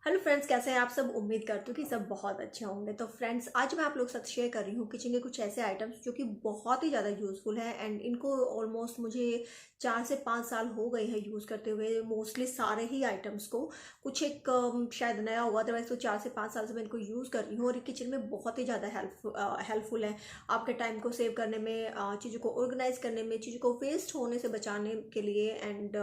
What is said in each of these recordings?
Hello friends, कैसे हैं आप सब। उम्मीद करती हूँ कि सब बहुत अच्छे होंगे। तो फ्रेंड्स, आज मैं आप लोग के साथ शेयर कर रही हूँ किचन के कुछ ऐसे आइटम्स जो कि बहुत ही ज़्यादा यूज़फुल हैं एंड इनको ऑलमोस्ट मुझे 4 से 5 साल हो गए हैं यूज़ करते हुए। मोस्टली सारे ही आइटम्स को, कुछ एक शायद नया होगा, अदरवाइज तो 4 से 5 साल से मैं इनको यूज़ कर रही हूँ और ये किचन में बहुत ही ज़्यादा हेल्पफुल है आपके टाइम को सेव करने में, चीज़ों को ऑर्गेनाइज करने में, चीज़ों को वेस्ट होने से बचाने के लिए एंड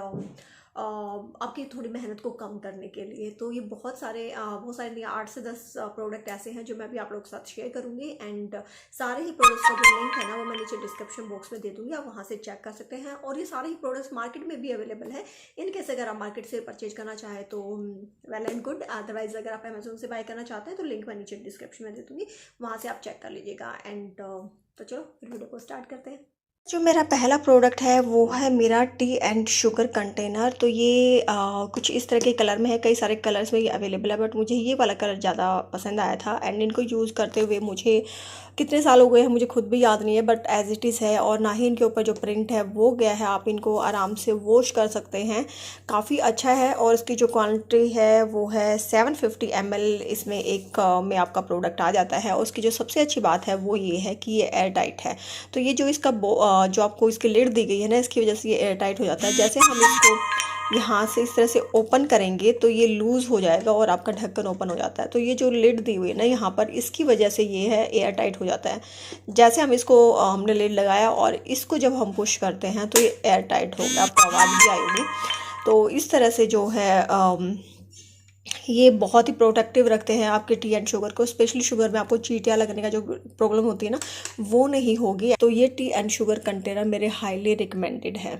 आपकी थोड़ी मेहनत को कम करने के लिए। तो ये बहुत सारे नहीं, 8 से 10 प्रोडक्ट ऐसे हैं जो मैं भी आप लोगों के साथ शेयर करूंगी एंड सारे ही प्रोडक्ट्स का जो लिंक है ना वो मैं नीचे डिस्क्रिप्शन बॉक्स में दे दूंगी, आप वहां से चेक कर सकते हैं। और ये सारे ही प्रोडक्ट्स मार्केट में भी अवेलेबल है। इनकेस अगर आप मार्केट से परचेज करना चाहें तो वेल एंड गुड, अदरवाइज अगर आप अमेजोन से बाय करना चाहते हैं तो लिंक मैं नीचे डिस्क्रिप्शन में दे दूंगी, वहां से आप चेक कर लीजिएगा। एंड तो चलो फिर वीडियो को स्टार्ट करते हैं। जो मेरा पहला प्रोडक्ट है वो है मेरा टी एंड शुगर कंटेनर। तो ये कुछ इस तरह के कलर में है, कई सारे कलर्स में ये अवेलेबल है बट मुझे ये वाला कलर ज़्यादा पसंद आया था एंड इनको यूज़ करते हुए मुझे कितने साल हो गए हैं मुझे खुद भी याद नहीं है, बट एज इट इज़ है। और ना ही इनके ऊपर जो प्रिंट है वो गया है, आप इनको आराम से वॉश कर सकते हैं, काफ़ी अच्छा है। और इसकी जो क्वांटिटी है वो है 750 ml, इसमें एक में आपका प्रोडक्ट आ जाता है। और उसकी जो सबसे अच्छी बात है वो ये है कि ये एयर टाइट है। तो ये जो इसका जो आपको इसकी लिड दी गई है ना, इसकी वजह से ये एयर टाइट हो जाता है। जैसे हम इसको यहाँ से इस तरह से ओपन करेंगे तो ये लूज़ हो जाएगा और आपका ढक्कन ओपन हो जाता है। तो ये जो लिड दी हुई है ना यहाँ पर, इसकी वजह से ये है एयर टाइट हो जाता है। जैसे हम इसको हमने लिड लगाया और इसको जब हम पुश करते हैं तो ये एयर टाइट हो गया, आपको आवाज़ भी आई होगी। तो इस तरह से जो है ये बहुत ही प्रोटेक्टिव रखते हैं आपके टी एंड शुगर को। स्पेशली शुगर में आपको चींटियाँ लगने का जो प्रॉब्लम होती है ना, वो नहीं होगी। तो ये टी एंड शुगर कंटेनर मेरे हाईली रिकमेंडेड है।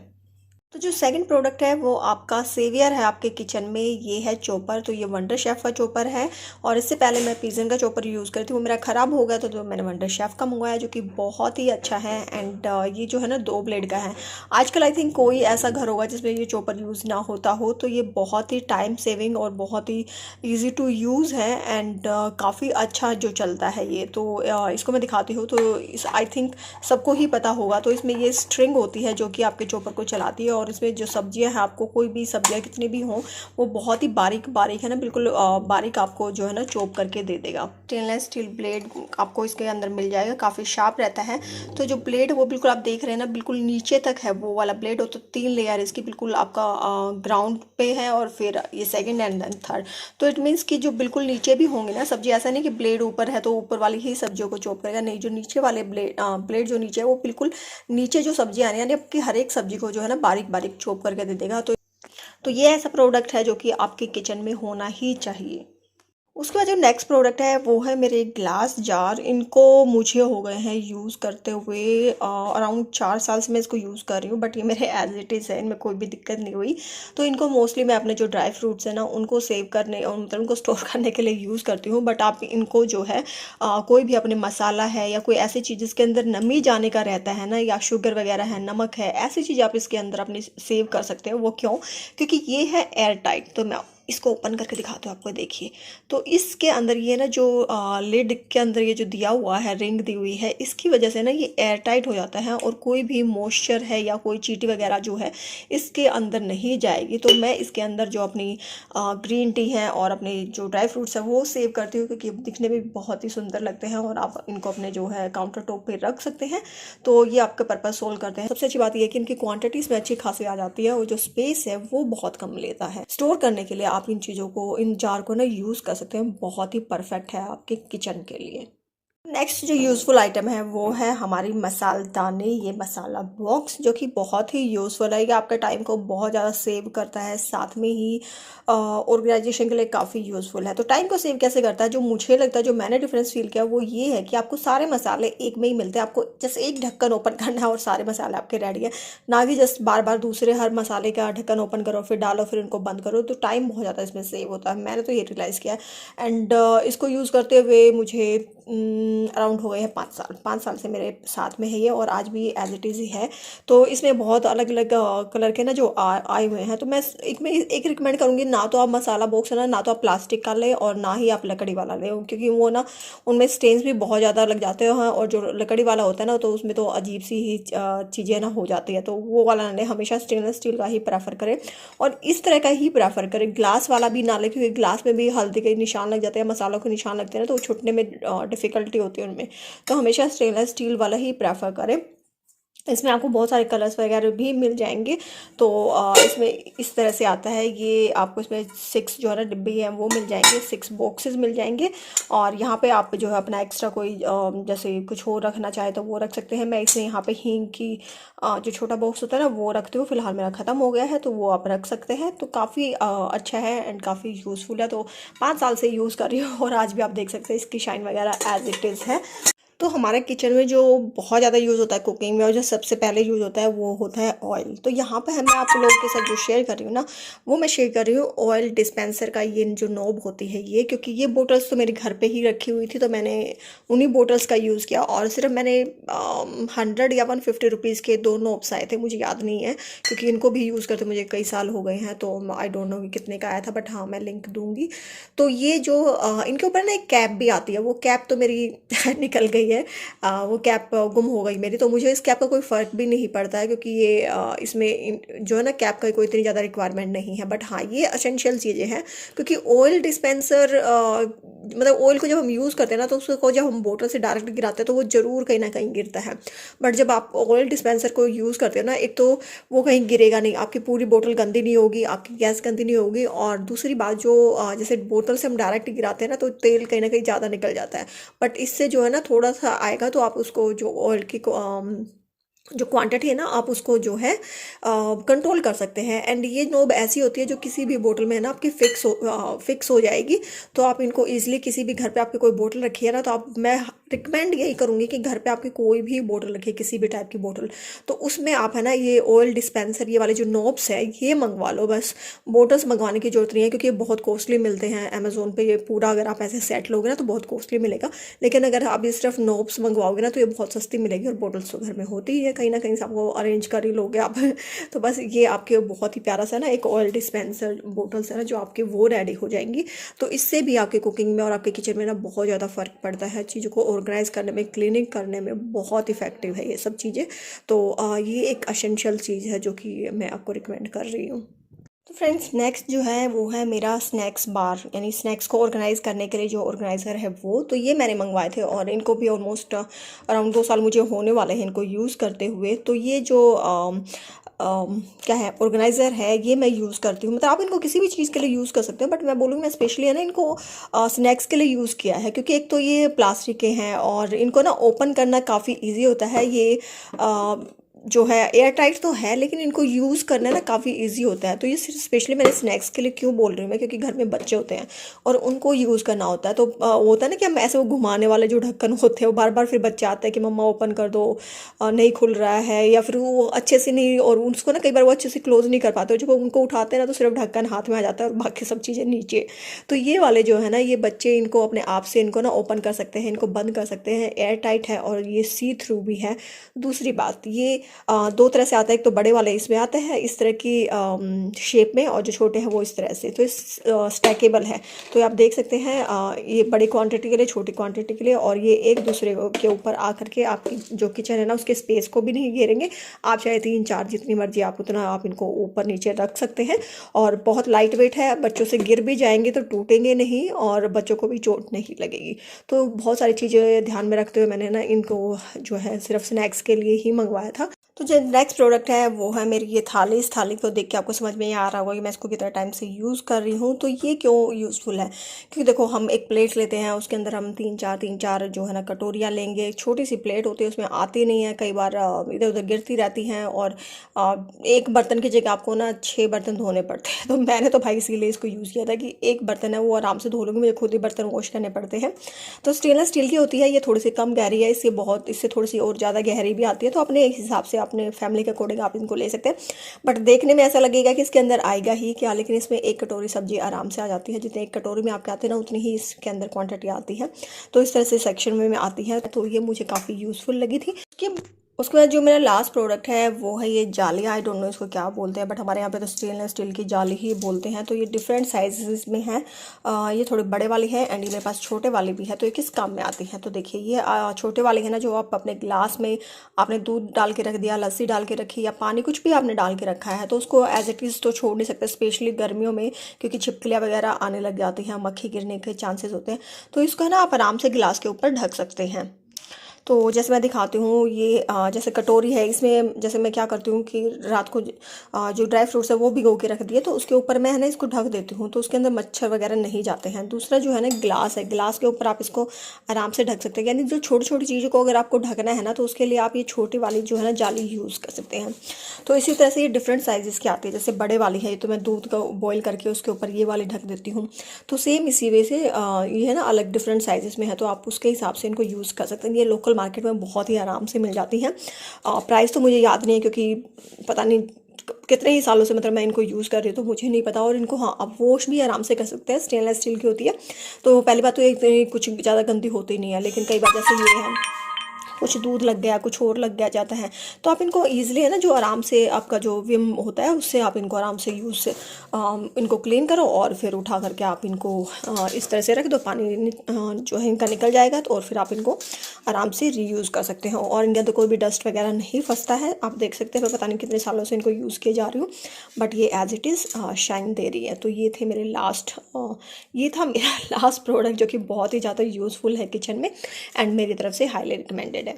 तो जो सेकंड प्रोडक्ट है वो आपका सेवियर है आपके किचन में, ये है चॉपर। तो ये वंडर शेफ का चॉपर है और इससे पहले मैं पिजन का चॉपर यूज़ करती हूँ, वो मेरा ख़राब हो गया था तो मैंने वंडर शेफ का मंगवाया जो कि बहुत ही अच्छा है। एंड ये जो है ना 2 ब्लेड का है। आजकल आई थिंक कोई ऐसा घर होगा जिसमें ये चॉपर यूज़ ना होता हो। तो ये बहुत ही टाइम सेविंग और बहुत ही ईजी टू यूज़ है एंड काफ़ी अच्छा जो चलता है ये। तो इसको मैं दिखाती हूँ। तो इस आई थिंक सबको ही पता होगा। तो इसमें ये स्ट्रिंग होती है जो कि आपके चॉपर को चलाती है और इसमें जो सब्जियां हैं, आपको कोई भी सब्जियां कितनी भी हों वो बहुत ही बारीक बारीक है ना, बिल्कुल बारीक आपको जो है ना चॉप करके दे देगा। स्टेनलेस स्टील ब्लेड आपको इसके अंदर मिल जाएगा, काफ़ी शार्प रहता है। तो जो ब्लेड वो बिल्कुल आप देख रहे हैं ना, बिल्कुल नीचे तक है वो वाला ब्लेड हो। तो 3 लेयर इसकी बिल्कुल आपका ग्राउंड पे है और फिर ये सेकेंड एंड देन थर्ड। तो इट मीन्स कि जो बिल्कुल नीचे भी होंगे ना सब्जी, ऐसा नहीं कि ब्लेड ऊपर है तो ऊपर वाली ही सब्जियों को चॉप करेगा, नहीं, जो नीचे वाले ब्लेड जो नीचे है वो बिल्कुल नीचे जो सब्जी आनी है, यानी आपकी हर एक सब्जी को जो है ना बारीक बारीक चॉप करके दे देगा। तो ये ऐसा प्रोडक्ट है जो कि आपके किचन में होना ही चाहिए। उसके बाद जो नेक्स्ट प्रोडक्ट है वो है मेरे ग्लास जार। इनको मुझे हो गए हैं यूज़ करते हुए अराउंड 4 साल से मैं इसको यूज़ कर रही हूँ, बट ये मेरे एज इट इज़ है, इनमें कोई भी दिक्कत नहीं हुई। तो इनको मोस्टली मैं अपने जो ड्राई फ्रूट्स हैं ना उनको सेव करने और मतलब उनको स्टोर करने के लिए यूज़ करती हूँ। बट आप इनको जो है कोई भी अपने मसाला है या कोई ऐसी चीज़ जिसके अंदर नमी जाने का रहता है ना, या शुगर वगैरह है, नमक है, ऐसी चीज़ आप इसके अंदर अपनी सेव कर सकते हो। वो क्यों? क्योंकि ये है एयर टाइट। तो मैं इसको ओपन करके दिखाती हूँ आपको, देखिए। तो इसके अंदर ये ना जो लिड के अंदर ये जो दिया हुआ है, रिंग दी हुई है, इसकी वजह से ना ये एयर टाइट हो जाता है और कोई भी मॉइस्चर है या कोई चींटी वगैरह जो है इसके अंदर नहीं जाएगी। तो मैं इसके अंदर जो अपनी ग्रीन टी है और अपने जो ड्राई फ्रूट्स है वो सेव करती हूँ, क्योंकि दिखने में भी बहुत ही सुंदर लगते हैं और आप इनको अपने जो है काउंटर टॉप पे रख सकते हैं। तो ये आपका पर्पज सोल्व करते हैं। सबसे अच्छी बात ये है कि इनकी क्वांटिटीज में अच्छी खासी आ जाती है और जो स्पेस है वो बहुत कम लेता है। स्टोर करने के लिए आप इन चीज़ों को, इन जार को ना यूज़ कर सकते हैं, बहुत ही परफेक्ट है आपके किचन के लिए। नेक्स्ट जो यूज़फुल आइटम है वो है हमारी मसालदानी, ये मसाला बॉक्स, जो कि बहुत ही यूज़फुल है। ये आपके टाइम को बहुत ज़्यादा सेव करता है, साथ में ही ऑर्गेनाइजेशन के लिए काफ़ी यूज़फुल है। तो टाइम को सेव कैसे करता है, जो मुझे लगता है, जो मैंने डिफरेंस फील किया वो ये है कि आपको सारे मसाले एक में ही मिलते हैं। आपको जस्ट एक ढक्कन ओपन करना है और सारे मसाले आपके रेडी है, ना कि जस्ट बार बार दूसरे हर मसाले का ढक्कन ओपन करो फिर डालो फिर इनको बंद करो। तो टाइम बहुत ज़्यादा इसमें सेव होता है, मैंने तो ये रियलाइज़ किया। एंड इसको यूज़ करते हुए मुझे अराउंड हो गए हैं 5 साल। 5 साल से मेरे साथ में है ये, और आज भी एज इट इज़ ही है। तो इसमें बहुत अलग अलग कलर के ना जो आए हुए हैं। तो मैं एक रिकमेंड करूँगी, ना तो आप मसाला बॉक्स है ना तो आप प्लास्टिक का लें और ना ही आप लकड़ी वाला लें, क्योंकि वो ना उनमें स्टेन्स भी बहुत ज़्यादा लग जाते हैं। और जो लकड़ी वाला होता है ना तो उसमें तो अजीब सी ही चीज़ें ना हो जाती है। तो वो वाला ना लें, हमेशा स्टेनलेस स्टील का ही प्रेफर करें, और इस तरह का ही प्रेफर करें। ग्लास वाला भी ना लें, क्योंकि ग्लास में भी हल्दी के निशान लग जाते हैं, मसालों के निशान लगते हैं ना, तो छुटने में डिफ़िकल्टी होती है उनमें। तो हमेशा स्टेनलेस स्टील वाला ही प्रेफर करें। इसमें आपको बहुत सारे कलर्स वगैरह भी मिल जाएंगे। तो इसमें इस तरह से आता है ये। आपको इसमें 6 जो है ना डिब्बे हैं वो मिल जाएंगे, 6 बॉक्सेस मिल जाएंगे। और यहाँ पे आप जो है अपना एक्स्ट्रा कोई जैसे कुछ और रखना चाहे तो वो रख सकते हैं। मैं इसमें यहाँ पे हींग की जो छोटा बॉक्स होता है ना वो रखती हूँ। फिलहाल मेरा ख़त्म हो गया है, तो वो आप रख सकते हैं। तो काफ़ी अच्छा है एंड काफ़ी यूज़फुल है। तो 5 साल से यूज़ कर रही हूँ, और आज भी आप देख सकते हैं इसकी शाइन वगैरह एज इट इज़ है। तो हमारे किचन में जो बहुत ज़्यादा यूज़ होता है कुकिंग में, और जो सबसे पहले यूज़ होता है वो होता है ऑयल। तो यहाँ पे मैं आप लोगों के साथ जो शेयर कर रही हूँ ना, वो मैं शेयर कर रही हूँ ऑयल डिस्पेंसर का ये जो नॉब होती है ये। क्योंकि ये बोटल्स तो मेरे घर पे ही रखी हुई थी, तो मैंने उन्हीं बोटल्स का यूज़ किया। और सिर्फ मैंने 100 या 150 रुपीज़ के 2 नॉब्स आए थे, मुझे याद नहीं है, क्योंकि इनको भी यूज़ करते मुझे कई साल हो गए हैं। तो आई डोंट नो कि कितने का आया था, बट हाँ मैं लिंक दूंगी। तो ये जो इनके ऊपर ना एक कैप भी आती है, वो कैप तो मेरी निकल गई है। वो कैप गुम हो गई मेरी। तो मुझे इस कैप का कोई फ़र्क भी नहीं पड़ता है, क्योंकि ये इसमें जो है ना कैप का कोई इतनी ज़्यादा रिक्वायरमेंट नहीं है। बट हाँ ये असेंशियल चीज़ें हैं, क्योंकि ऑयल डिस्पेंसर मतलब ऑयल को जब हम यूज़ करते हैं ना, तो उसको जब हम बोतल से डायरेक्ट गिराते हैं तो वो ज़रूर कहीं ना कहीं गिरता है। बट जब आप ऑयल डिस्पेंसर को यूज़ करते हो ना, एक तो वो कहीं गिरेगा नहीं, आपकी पूरी बोतल गंदी नहीं होगी, आपकी गैस गंदी नहीं होगी। और दूसरी बात जो जैसे बोतल से हम डायरेक्ट गिराते हैं ना, तो तेल कहीं ना कहीं ज़्यादा निकल जाता है। बट इससे जो है ना थोड़ा सा आएगा, तो आप उसको जो ऑयल की जो क्वांटिटी है ना, आप उसको जो है कंट्रोल कर सकते हैं। एंड ये नोब ऐसी होती है जो किसी भी बोतल में है ना आपकी फिक्स हो जाएगी। तो आप इनको इजीली किसी भी घर पे आपकी कोई बोतल रखी है ना, तो आप मैं रिकमेंड यही करूँगी कि घर पे आपकी कोई भी बोतल रखिए, किसी भी टाइप की बोतल, तो उसमें आप है ना ये ऑयल डिस्पेंसर ये वाले जो नोब्स है ये मंगवा लो। बस बोटल्स मंगवाने की जरूरत नहीं है, क्योंकि ये बहुत कॉस्टली मिलते हैं अमेजोन पे। ये पूरा अगर आप ऐसे सेट लोगे ना तो बहुत कॉस्टली मिलेगा, लेकिन अगर आप ये सिर्फ नोब्स मंगवाओगे ना तो ये बहुत सस्ती मिलेगी। और बोटल्स तो घर में होती ही है, कहीं ना कहीं से आपको अरेंज कर ही लोगे आप। तो बस ये आपके बहुत ही प्यारा सा ना एक ऑयल डिस्पेंसर बोटल्स है ना जो आपके वो रेडी हो जाएंगी। तो इससे भी आपके कुकिंग में और आपके किचन में ना बहुत ज़्यादा फ़र्क पड़ता है। चीज़ों को ऑर्गेनाइज करने में, क्लीनिंग करने में बहुत इफेक्टिव है ये सब चीज़ें। तो ये एक असेंशियल चीज़ है जो कि मैं आपको रिकमेंड कर रही हूँ। तो फ्रेंड्स नेक्स्ट जो है वो है मेरा स्नैक्स बार, यानी स्नैक्स को ऑर्गेनाइज करने के लिए जो ऑर्गेनाइज़र है वो। तो ये मैंने मंगवाए थे, और इनको भी ऑलमोस्ट अराउंड 2 साल मुझे होने वाले हैं इनको यूज़ करते हुए। तो ये जो क्या है ऑर्गेनाइज़र है ये मैं यूज़ करती हूँ। मतलब आप इनको किसी भी चीज़ के लिए यूज़ कर सकते हैं, बट मैं बोलूँगी मैं स्पेशली है ना इनको स्नैक्स के लिए यूज़ किया है, क्योंकि एक तो ये प्लास्टिक के हैं और इनको ना ओपन करना काफ़ी ईजी होता है। ये जो है एयर टाइट तो है, लेकिन इनको यूज़ करना ना काफ़ी इजी होता है। तो ये सिर्फ स्पेशली मैंने स्नैक्स के लिए क्यों बोल रही हूँ मैं, क्योंकि घर में बच्चे होते हैं और उनको यूज़ करना होता है। तो होता है ना कि हम ऐसे वो घुमाने वाले जो ढक्कन होते हैं वो बार बार फिर बच्चे आते हैं कि मम्मा ओपन कर दो, नहीं खुल रहा है, या फिर वो अच्छे से नहीं, और उसको ना कई बार वो अच्छे से क्लोज नहीं कर पाते। जब उनको उठाते हैं ना तो सिर्फ ढक्कन हाथ में आ जाता है और बाकी सब चीज़ें नीचे। तो ये वाले जो है ना ये बच्चे इनको अपने आप से इनको ना ओपन कर सकते हैं, इनको बंद कर सकते हैं। एयर टाइट है और ये सी थ्रू भी है। दूसरी बात ये 2 तरह से आता है, एक तो बड़े वाले इसमें आते हैं इस तरह की शेप में, और जो छोटे हैं वो इस तरह से। तो इस स्टैकेबल है, तो आप देख सकते हैं ये बड़ी क्वांटिटी के लिए, छोटी क्वांटिटी के लिए, और ये एक दूसरे के ऊपर आकर के आपकी जो किचन है ना उसके स्पेस को भी नहीं घेरेंगे। आप चाहे 3-4 जितनी मर्जी आप उतना आप इनको ऊपर नीचे रख सकते हैं। और बहुत लाइट वेट है, बच्चों से गिर भी जाएंगे तो टूटेंगे नहीं और बच्चों को भी चोट नहीं लगेगी। तो बहुत सारी चीज़ें ध्यान में रखते हुए मैंने ना इनको जो है सिर्फ स्नैक्स के लिए ही मंगवाया था। तो जो नेक्स्ट प्रोडक्ट है वो है मेरी ये थाली। इस थाली को देख के आपको समझ में आ रहा होगा कि मैं इसको कितना टाइम से यूज़ कर रही हूँ। तो ये क्यों यूज़फुल है, क्योंकि देखो हम एक प्लेट लेते हैं, उसके अंदर हम 3-4 जो है ना कटोरियाँ लेंगे। एक छोटी सी प्लेट होती है, उसमें आती नहीं है, कई बार इधर उधर गिरती रहती हैं, और एक बर्तन की जगह आपको ना 6 बर्तन धोने पड़ते हैं। तो मैंने तो भाई इसीलिए इसको यूज़ किया था कि एक बर्तन है वो आराम से धो लूँगी, मुझे खुद ही बर्तन वॉश करने पड़ते हैं। तो स्टेनलेस स्टील की होती है, ये थोड़ी सी कम गहरी है, इससे थोड़ी सी और ज़्यादा गहरी भी आती है। तो अपने हिसाब से अपने फैमिली के अकॉर्डिंग आप इनको ले सकते हैं। बट देखने में ऐसा लगेगा कि इसके अंदर आएगा ही क्या, लेकिन इसमें 1 कटोरी सब्जी आराम से आ जाती है। जितने 1 कटोरी में आपके आते हैं ना, उतनी ही इसके अंदर क्वांटिटी आती है। तो इस तरह से सेक्शन में आती है, तो ये मुझे काफ़ी यूज़फुल लगी थी। उसके बाद जो मेरा लास्ट प्रोडक्ट है वो है ये जाली। आई डोंट नो इसको क्या बोलते हैं, बट हमारे यहाँ पे तो स्टेनलेस स्टील की जाली ही बोलते हैं। तो ये डिफरेंट साइजेस में है। ये थोड़े बड़े वाली है एंड ये मेरे पास छोटे वाली भी है। तो ये किस काम में आती है, तो देखिए ये छोटे वाली है ना, जो आप अपने ग्लास में आपने दूध डाल के रख दिया, लस्सी डाल के रखी या पानी कुछ भी आपने डाल के रखा है, तो उसको एज इट इज़ तो छोड़ नहीं सकते, स्पेशली गर्मियों में, क्योंकि छिपकलियाँ वगैरह आने लग जाती हैं, मक्खी गिरने के चांसेस होते हैं। तो इसको है ना आप आराम से गिलास के ऊपर ढक सकते हैं। तो जैसे मैं दिखाती हूँ, ये जैसे कटोरी है, इसमें जैसे मैं क्या करती हूँ कि रात को जो ड्राई फ्रूट्स है वो भिगो के रख दिए, तो उसके ऊपर मैं है ना इसको ढक देती हूँ, तो उसके अंदर मच्छर वगैरह नहीं जाते हैं। दूसरा जो है ना ग्लास है, ग्लास के ऊपर आप इसको आराम से ढक सकते हैं। यानी जो छोटी छोटी चीज़ों को अगर आपको ढकना है ना, तो उसके लिए आप ये छोटी वाली जो है ना जाली यूज़ कर सकते हैं। तो इसी तरह से ये डिफरेंट साइज़ की आती है। जैसे बड़े वाली है, तो मैं दूध का बॉईल करके उसके ऊपर ये वाली ढक देती हूँ। तो सेम इसी वे से ये है ना अलग डिफरेंट साइजेस में है, तो आप उसके हिसाब से इनको यूज़ कर सकते हैं। ये लोकल मार्केट में बहुत ही आराम से मिल जाती हैं। प्राइस तो मुझे याद नहीं है, क्योंकि पता नहीं कितने ही सालों से मतलब मैं इनको यूज़ कर रही हूँ, तो मुझे नहीं पता। और इनको हाँ आप वॉश भी आराम से कर सकते हैं, स्टेनलेस स्टील की होती है। तो पहली बात तो ये कुछ ज़्यादा गंदी होती नहीं है, लेकिन कई बार जैसे ये है कुछ दूध लग गया, कुछ और लग गया जाता है, तो आप इनको ईजिली है ना, जो आराम से आपका जो विम होता है उससे आप इनको आराम से यूज़ से इनको क्लीन करो और फिर उठा करके आप इनको इस तरह से रख दो, पानी जो है इनका निकल जाएगा, तो और फिर आप इनको आराम से रीयूज़ कर सकते हो। और इनके अंदर कोई भी डस्ट वगैरह नहीं फंसता है। आप देख सकते हैं, मैं पता नहीं कितने सालों से इनको यूज़ किए जा रही हूँ, बट ये एज इट इज़ शाइन दे रही है। तो ये थे मेरे ये था मेरा लास्ट प्रोडक्ट, जो कि बहुत ही ज़्यादा यूज़फुल है किचन में एंड मेरी तरफ से हाईली रिकमेंडेड है।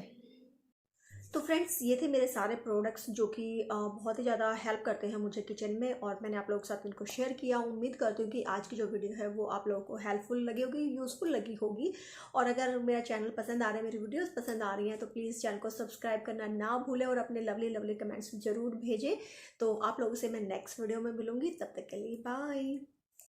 तो फ्रेंड्स, ये थे मेरे सारे प्रोडक्ट्स जो कि बहुत ही ज़्यादा हेल्प करते हैं मुझे किचन में, और मैंने आप लोगों के साथ इनको शेयर किया। उम्मीद करती हूँ कि आज की जो वीडियो है वो आप लोगों को हेल्पफुल लगी होगी, यूज़फुल लगी होगी। और अगर मेरा चैनल पसंद आ रहा है, मेरी वीडियोस पसंद आ रही हैं, तो प्लीज़ चैनल को सब्सक्राइब करना ना भूलें और अपने लवली लवली कमेंट्स ज़रूर भेजें। तो आप लोगों से मैं नेक्स्ट वीडियो में मिलूंगी, तब तक के लिए बाय।